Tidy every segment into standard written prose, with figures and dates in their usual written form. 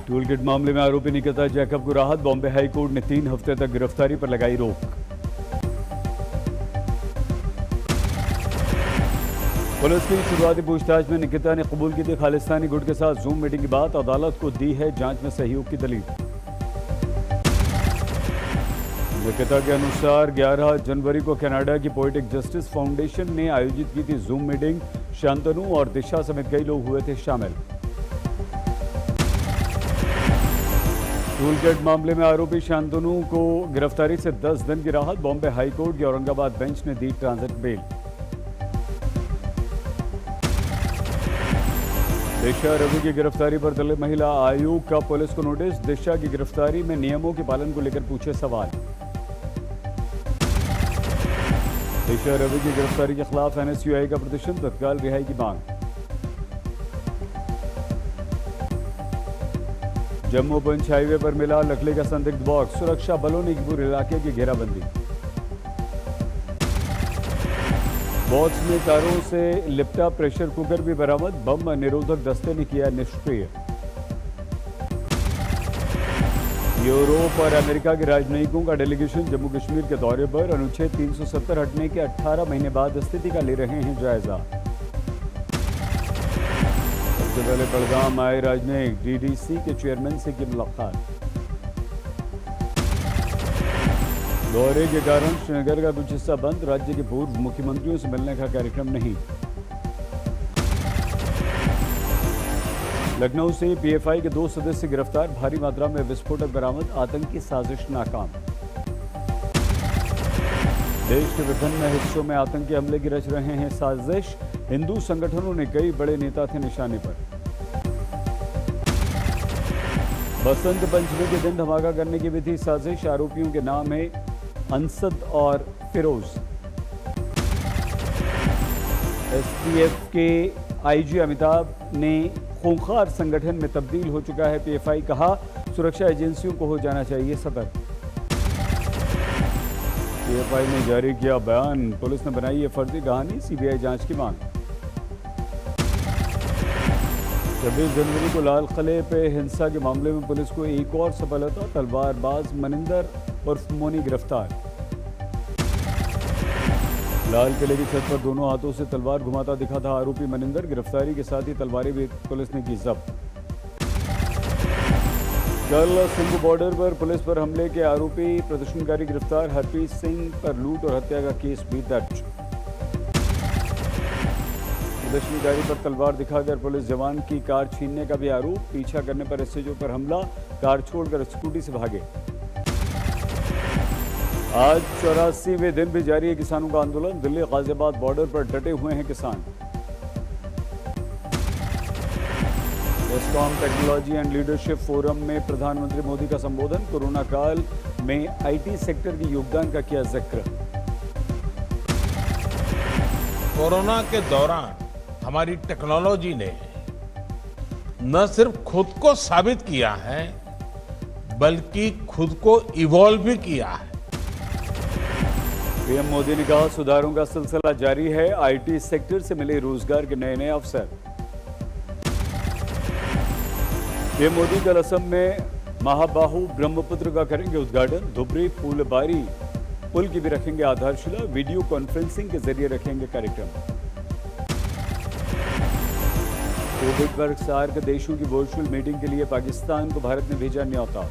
Tool kit मामले में आरोपी निकिता जैकब को राहत। बॉम्बे हाई कोर्ट ने 3 हफ्ते तक गिरफ्तारी पर लगाई रोक। पुलिस की शुरुआती पूछताछ में निकिता ने कबूल की थी खालिस्तानी गुट के साथ जूम मीटिंग की बात। अदालत को दी है जांच में सहयोग की दलील। निकिता के अनुसार 11 जनवरी को कनाडा की पोएटिक जस्टिस फाउंडेशन ने आयोजित की थी जूम मीटिंग। शांतनु और दिशा समेत कई लोग हुए थे शामिल। टूल किट मामले में आरोपी शांतनु को गिरफ्तारी से 10 दिन की राहत। बॉम्बे हाई कोर्ट की औरंगाबाद बेंच ने दी ट्रांजिट बेल। दिशा रवि की गिरफ्तारी पर दलित महिला आयोग का पुलिस को नोटिस। दिशा की गिरफ्तारी में नियमों के पालन को लेकर पूछे सवाल। दिशा रवि की गिरफ्तारी के खिलाफ एनएसयूआई का प्रदर्शन। तत्काल रिहाई की मांग। जम्मू पंच हाईवे पर मिला लकड़ी का संदिग्ध बॉक्स। सुरक्षा बलों ने पूरे इलाके की घेराबंदी। बॉक्स में तारों से लिपटा प्रेशर कुकर भी बरामद। बम निरोधक दस्ते ने किया निष्क्रिय। यूरोप और अमेरिका के राजनयिकों का डेलीगेशन जम्मू कश्मीर के दौरे पर। अनुच्छेद 370 हटने के 18 महीने बाद स्थिति का ले रहे हैं जायजा। सबसे पहले बड़गाम आए राजनयिक। डीडीसी के चेयरमैन से की मुलाकात। दौरे के कारण श्रीनगर का कुछ हिस्सा बंद। राज्य के पूर्व मुख्यमंत्रियों से मिलने का कार्यक्रम नहीं। लखनऊ से पीएफआई के 2 सदस्य गिरफ्तार। भारी मात्रा में विस्फोटक बरामद। आतंकी साजिश नाकाम। देश के विभिन्न हिस्सों में आतंकी हमले की रच रहे हैं साजिश। हिंदू संगठनों ने कई बड़े नेता थे निशाने पर। बसंत पंचमी के दिन धमाका करने की भी थी साजिश। आरोपियों के नाम है अंसद और फिरोज। एसटीएफ के आईजी अमिताभ ने खूंखार संगठन में तब्दील हो चुका है पीएफआई। कहा सुरक्षा एजेंसियों को हो जाना चाहिए सतर्क। पीएफआई ने जारी किया बयान। पुलिस ने बनाई है फर्जी कहानी। सीबीआई जांच की मांग। 26 जनवरी को लाल किले पे हिंसा के मामले में पुलिस को एक और सफलता। तलवारबाज मनिंदर उर्फ मोनी गिरफ्तार। लाल किले की छत पर दोनों हाथों से तलवार घुमाता दिखा था आरोपी मनिंदर। गिरफ्तारी के साथ ही तलवारें भी पुलिस ने की जब्त। कल सिंघ बॉर्डर पर पुलिस पर हमले के आरोपी प्रदर्शनकारी गिरफ्तार। हरप्रीत सिंह पर लूट और हत्या का केस भी दर्ज। प्रदर्शनकारी पर तलवार दिखाकर पुलिस जवान की कार छीनने का भी आरोप। पीछा करने पर एसएचओ पर हमला। कार छोड़कर स्कूटी से भागे। आज 84वें दिन भी जारी है किसानों का आंदोलन। दिल्ली गाजियाबाद बॉर्डर पर डटे हुए हैं किसान। एस्कॉम टेक्नोलॉजी एंड लीडरशिप फोरम में प्रधानमंत्री मोदी का संबोधन। कोरोना काल में आईटी सेक्टर के योगदान का किया जिक्र। कोरोना के दौरान हमारी टेक्नोलॉजी ने न सिर्फ खुद को साबित किया है बल्कि खुद को इवॉल्व भी किया है। पीएम मोदी ने कहा सुधारों का सिलसिला जारी है। आईटी सेक्टर से मिले रोजगार के नए नए अवसर। पीएम मोदी कल असम में महाबाहु ब्रह्मपुत्र का करेंगे उद्घाटन। धुबरी फूलबारी पुल की भी रखेंगे आधारशिला। वीडियो कॉन्फ्रेंसिंग के जरिए रखेंगे कार्यक्रम। कोविड पर सार्क देशों की वर्चुअल मीटिंग के लिए पाकिस्तान को भारत ने भेजा न्यौता।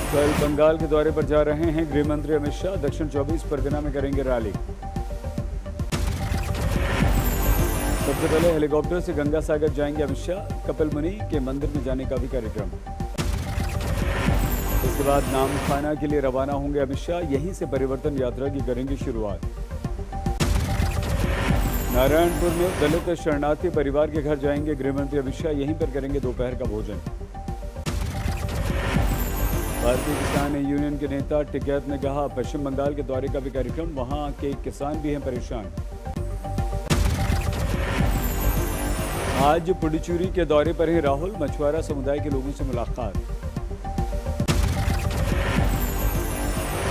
कल बंगाल के दौरे पर जा रहे हैं गृह मंत्री अमित शाह। दक्षिण 24 परगना में करेंगे रैली। सबसे पहले हेलीकॉप्टर से गंगा सागर जाएंगे अमित शाह। कपिल मुनि के मंदिर में जाने का भी कार्यक्रम। इसके बाद नामखाना के लिए रवाना होंगे अमित शाह। यहीं से परिवर्तन यात्रा की करेंगे शुरुआत। नारायणपुर में दलित शरणार्थी परिवार के घर जाएंगे गृह मंत्री अमित शाह। यहीं पर करेंगे दोपहर का भोजन। भारतीय किसान यूनियन के नेता टिकैत ने कहा पश्चिम बंगाल के दौरे का भी कार्यक्रम। वहां के किसान भी हैं परेशान। आज पुडुचेरी के दौरे पर हैं राहुल। मछुआरा समुदाय के लोगों से मुलाकात।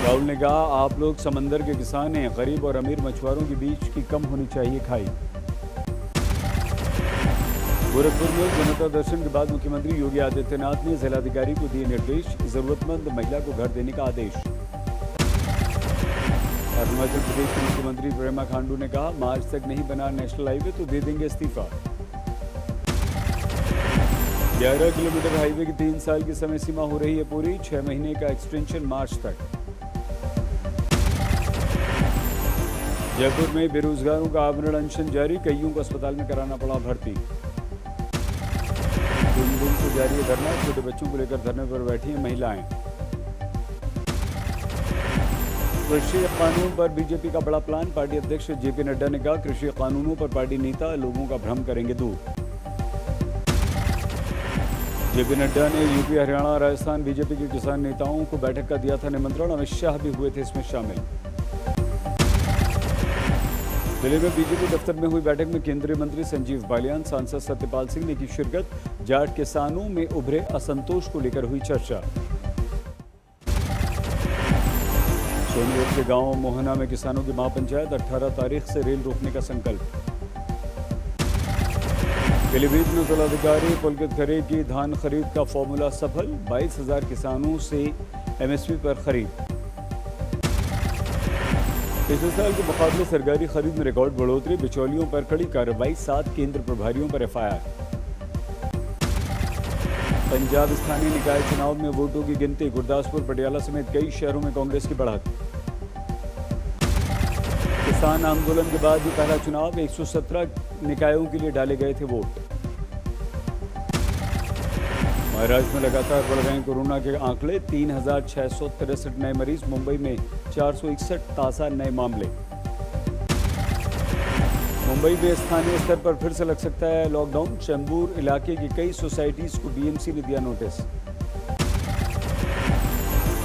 राहुल ने कहा आप लोग समंदर के किसान हैं। गरीब और अमीर मछुआरों के बीच की कम होनी चाहिए खाई। गोरखपुर में जनता दर्शन के बाद मुख्यमंत्री योगी आदित्यनाथ ने जिलाधिकारी को दिए निर्देश, जरूरतमंद महिला को घर देने का आदेश। अरुणाचल प्रदेश के मुख्यमंत्री पेमा खांडू ने कहा, मार्च तक नहीं बना नेशनल हाईवे तो दे देंगे इस्तीफा। 11 किलोमीटर हाईवे की 3 साल की समय सीमा हो रही है पूरी, 6 महीने का एक्सटेंशन मार्च तक। जयपुर में बेरोजगारों का आमरण अनशन जारी, कईयों को अस्पताल में कराना पड़ा भर्ती। 3 दिन से जारी है धरना, छोटे बच्चों को लेकर धरने पर बैठी हैं महिलाएं। कृषि कानून पर बीजेपी का बड़ा प्लान, पार्टी अध्यक्ष जेपी नड्डा ने कहा, कृषि कानूनों पर पार्टी नेता लोगों का भ्रम करेंगे दूर। जेपी नड्डा ने यूपी, हरियाणा, राजस्थान बीजेपी के किसान नेताओं को बैठक का दिया था निमंत्रण, अमित शाह भी हुए थे इसमें शामिल। दिल्ली में बीजेपी दफ्तर में हुई बैठक में केंद्रीय मंत्री संजीव बालियान, सांसद सत्यपाल सिंह ने की शिरकत, जाट किसानों में उभरे असंतोष को लेकर हुई चर्चा। सोनीपत के गांव मोहना में किसानों की महापंचायत, 18 तारीख से रेल रोकने का संकल्प। पीलीभीत में जिलाधिकारी पुलकित खरे की धान खरीद का फॉर्मूला सफल, 22,000 किसानों से एमएसपी पर खरीद। पिछले साल के मुकाबले सरकारी खरीद में रिकॉर्ड बढ़ोतरी, बिचौलियों पर कड़ी कार्रवाई, 7 केंद्र प्रभारियों पर एफआईआर। पंजाब स्थानीय निकाय चुनाव में वोटों की गिनती, गुरदासपुर, पटियाला समेत कई शहरों में कांग्रेस की बढ़त। किसान आंदोलन के बाद भी पहला चुनाव, 117 निकायों के लिए डाले गए थे वोट। महाराष्ट्र में लगातार बढ़ रहे कोरोना के आंकड़े, 3,663 नए मरीज, मुंबई में 461 ताज़ा नए मामले। मुंबई में स्थानीय स्तर पर फिर से लग सकता है लॉकडाउन, चेंबूर इलाके की कई सोसाइटीज को बीएमसी ने दिया नोटिस।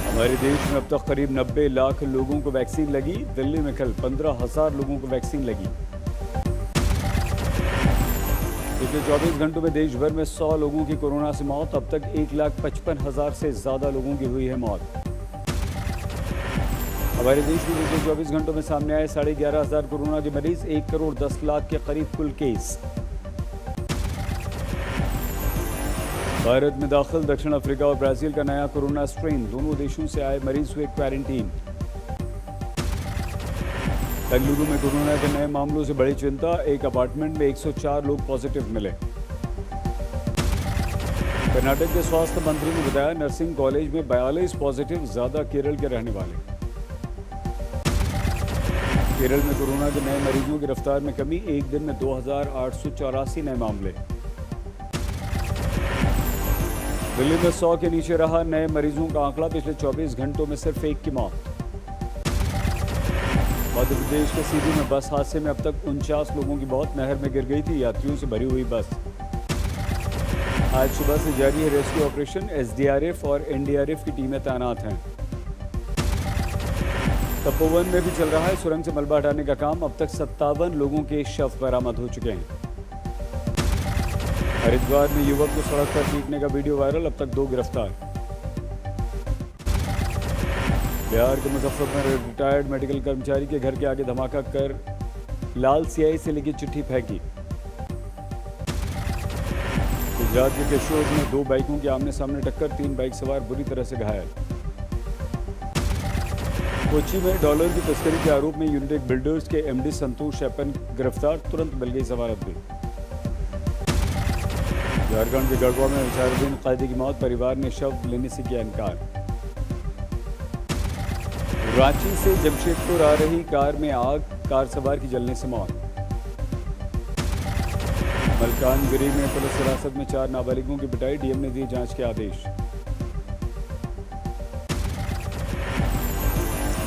हमारे देश में अब तक करीब 90 लाख लोगों को वैक्सीन लगी, दिल्ली में कल 15,000 लोगों को वैक्सीन लगी। पिछले 24 घंटों में देश भर में 100 लोगों की कोरोना से मौत, अब तक 1,55,000 से ज्यादा लोगों की हुई है मौत। हमारे देश में पिछले 24 घंटों में सामने आए 11,500 कोरोना के मरीज, 1 करोड़ 10 लाख के करीब कुल केस। भारत में दाखिल दक्षिण अफ्रीका और ब्राजील का नया कोरोना स्ट्रेन, दोनों देशों से आए मरीज हुए क्वारंटीन। बेंगलुरु में कोरोना के नए मामलों से बड़ी चिंता, एक अपार्टमेंट में 104 लोग पॉजिटिव मिले। कर्नाटक के स्वास्थ्य मंत्री ने बताया, नर्सिंग कॉलेज में 42 पॉजिटिव, ज्यादा केरल के रहने वाले। केरल में कोरोना के नए मरीजों की रफ्तार में कमी, एक दिन में 2,884 नए मामले। दिल्ली में 100 के नीचे रहा नए मरीजों का आंकड़ा, पिछले 24 घंटों में सिर्फ 1 की मौत। मध्य प्रदेश के सीधी में बस हादसे में अब तक 49 लोगों की मौत, नहर में गिर गई थी यात्रियों से भरी हुई बस। आज सुबह से जारी है रेस्क्यू ऑपरेशन, एसडीआरएफ और एनडीआरएफ की टीमें तैनात हैं। तपोवन में भी चल रहा है सुरंग से मलबा हटाने का काम, अब तक 57 लोगों के शव बरामद हो चुके हैं। हरिद्वार में युवक को सड़क पर पीटने का वीडियो वायरल, अब तक 2 गिरफ्तार। बिहार के मुजफ्फरपुर में रिटायर्ड मेडिकल कर्मचारी के घर के आगे धमाका कर लाल स्याही से लिखी चिट्ठी फेंकी। गुजरात के केशोर में 2 बाइकों की आमने सामने टक्कर, 3 बाइक सवार बुरी तरह से घायल। कोच्चि में डॉलर की तस्करी के आरोप में यूनिटेक बिल्डर्स के एमडी संतोष एपन गिरफ्तार, तुरंत मिल गई जमानत भी। झारखंड के गढ़वा में विचाराधीन कैदी की मौत, परिवार ने शव लेने से किया इनकार। रांची से जमशेदपुर आ रही कार में आग, कार सवार की जलने से मौत। मलकानगिरी में पुलिस हिरासत में 4 नाबालिगों की पिटाई, डीएम ने दिए जांच के आदेश।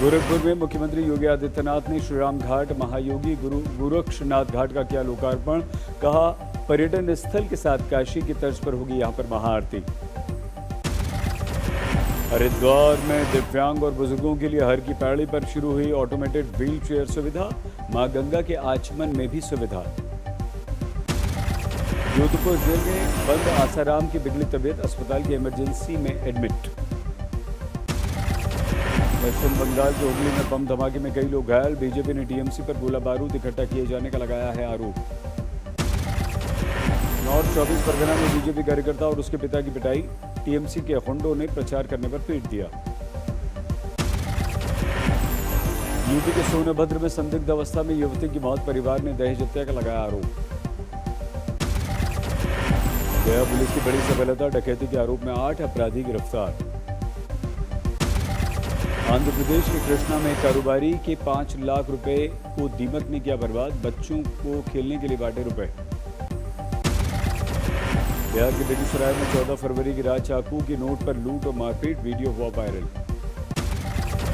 गोरखपुर में मुख्यमंत्री योगी आदित्यनाथ ने श्रीराम घाट, महायोगी गुरु गोरक्षनाथ घाट का किया लोकार्पण, कहा पर्यटन स्थल के साथ काशी की तर्ज पर होगी यहां पर महाआरती। हरिद्वार में दिव्यांग और बुजुर्गों के लिए हर की पैड़ी पर शुरू हुई ऑटोमेटेड व्हील चेयर सुविधा, मां गंगा के आचमन में भी सुविधा। जोधपुर जेल में बंद आसाराम की बिगड़ी तबीयत, अस्पताल की इमरजेंसी में एडमिट। पश्चिम बंगाल के हुगली में बम धमाके में कई लोग घायल, बीजेपी ने टीएमसी पर गोला बारूद इकट्ठा किए जाने का लगाया है आरोप। नॉर्थ 24 परगना में बीजेपी कार्यकर्ता और उसके पिता की पिटाई, टीएमसी के हुंडों ने प्रचार करने पर पीट दिया। यूपी के सोनभद्र में संदिग्ध अवस्था में युवती की मौत, परिवार ने दहेज हत्या का लगाया आरोप। गया पुलिस की बड़ी सफलता, डकैती के आरोप में 8 अपराधी गिरफ्तार। आंध्र प्रदेश के कृष्णा में कारोबारी के 5 लाख रुपए को दीमक ने किया बर्बाद, बच्चों को खेलने के लिए बांटे रुपए। बिहार के बेगूसराय में 14 फरवरी की रात चाकू की नोट पर लूट और मारपीट, वीडियो हुआ वायरल।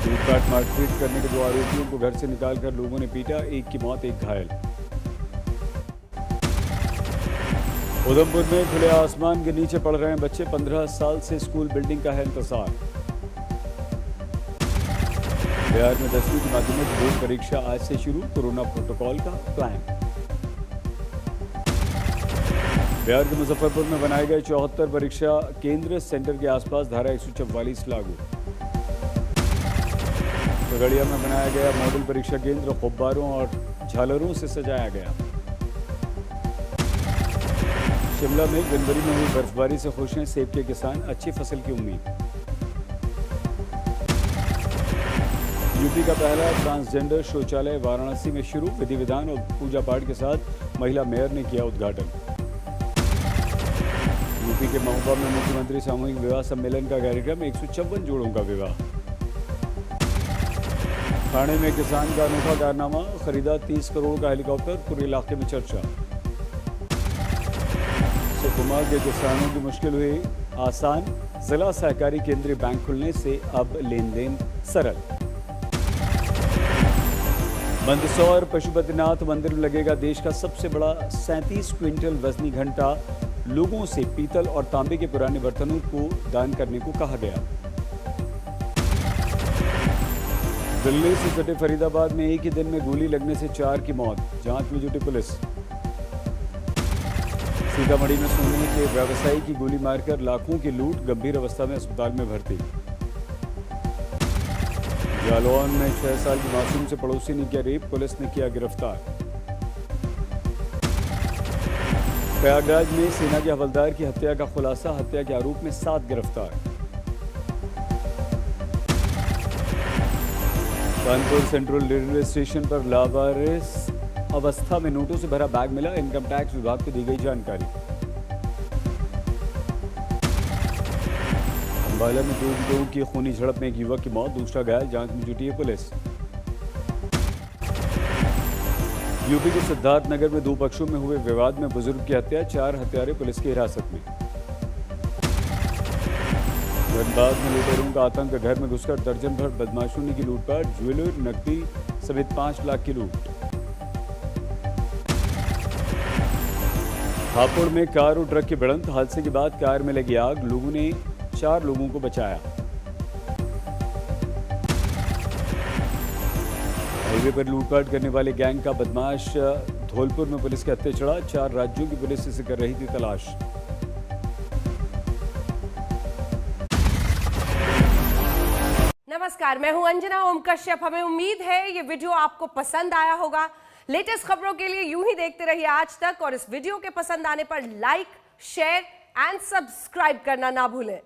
लूटपाट मारपीट करने के 2 आरोपियों को घर से निकालकर लोगों ने पीटा, एक की मौत, एक घायल। उधमपुर में खुले आसमान के नीचे पढ़ रहे हैं बच्चे, 15 साल से स्कूल बिल्डिंग का है इंतजार। बिहार में 10वीं की माध्यमिक बोर्ड परीक्षा आज से शुरू, कोरोना प्रोटोकॉल का प्लान। बिहार के मुजफ्फरपुर में बनाए गए 74 परीक्षा केंद्र, सेंटर के आसपास धारा 144 लागू। खगड़िया में बनाया गया मॉडल परीक्षा केंद्र, गुब्बारों और झालरों से सजाया गया। शिमला में जनवरी में हुई बर्फबारी से खुश हैं सेब के किसान, अच्छी फसल की उम्मीद। यूपी का पहला ट्रांसजेंडर शौचालय वाराणसी में शुरू, विधि विधान और पूजा पाठ के साथ महिला मेयर ने किया उद्घाटन। यूपी के महोबा में मुख्यमंत्री सामूहिक विवाह सम्मेलन का कार्यक्रम, 154 जोड़ों का विवाह। ठाणे में किसान का अनोखा कारनामा, खरीदा 30 करोड़ का हेलीकॉप्टर, पूरे इलाके में चर्चा। सुकमा के किसानों की मुश्किल हुई आसान, जिला सहकारी केंद्रीय बैंक खुलने से अब लेन देन सरल। मंदसौर पशुपतिनाथ मंदिर में लगेगा देश का सबसे बड़ा 37 क्विंटल वजनी घंटा, लोगों से पीतल और तांबे के पुराने बर्तनों को दान करने को कहा गया। दिल्ली से सटे फरीदाबाद में एक ही दिन में गोली लगने से 4 की मौत, जांच में जुटी पुलिस। सीतामढ़ी में सोने के व्यवसायी की गोली मारकर लाखों की लूट, गंभीर अवस्था में अस्पताल में भर्ती। जालौन में 6 साल की मासूम से पड़ोसी ने किया रेप, पुलिस ने किया गिरफ्तार। प्रयागराज में सेना के हवलदार की हत्या का खुलासा, हत्या के आरोप में 7 गिरफ्तार। कानपुर सेंट्रल रेलवे स्टेशन पर लावारिस अवस्था में नोटों से भरा बैग मिला, इनकम टैक्स विभाग को दी गई जानकारी। अंबाला में 2 लोगों की खूनी झड़प में एक युवक की मौत, दूसरा घायल, जांच में जुटी है पुलिस। यूपी के सिद्धार्थनगर में 2 पक्षों में हुए विवाद में बुजुर्ग की हत्या, 4 हत्यारे पुलिस की हिरासत में। धनबाद में लुटेरों का आतंक, घर में घुसकर दर्जन भर बदमाशों ने की लूटपाट, ज्वेलर, नकदी समेत 5 लाख की लूट। हापुड़ में कार और ट्रक की भिड़ंत, हादसे के बाद कार में लगी आग, लोगों ने 4 लोगों को बचाया। हाईवे पर लूटपाट करने वाले गैंग का बदमाश धौलपुर में पुलिस के हत्थे चढ़ा, 4 राज्यों की पुलिस इसे कर रही थी तलाश। नमस्कार, मैं हूं अंजना ओम कश्यप। हमें उम्मीद है ये वीडियो आपको पसंद आया होगा। लेटेस्ट खबरों के लिए यूं ही देखते रहिए आज तक, और इस वीडियो के पसंद आने पर लाइक, शेयर एंड सब्सक्राइब करना ना भूलें।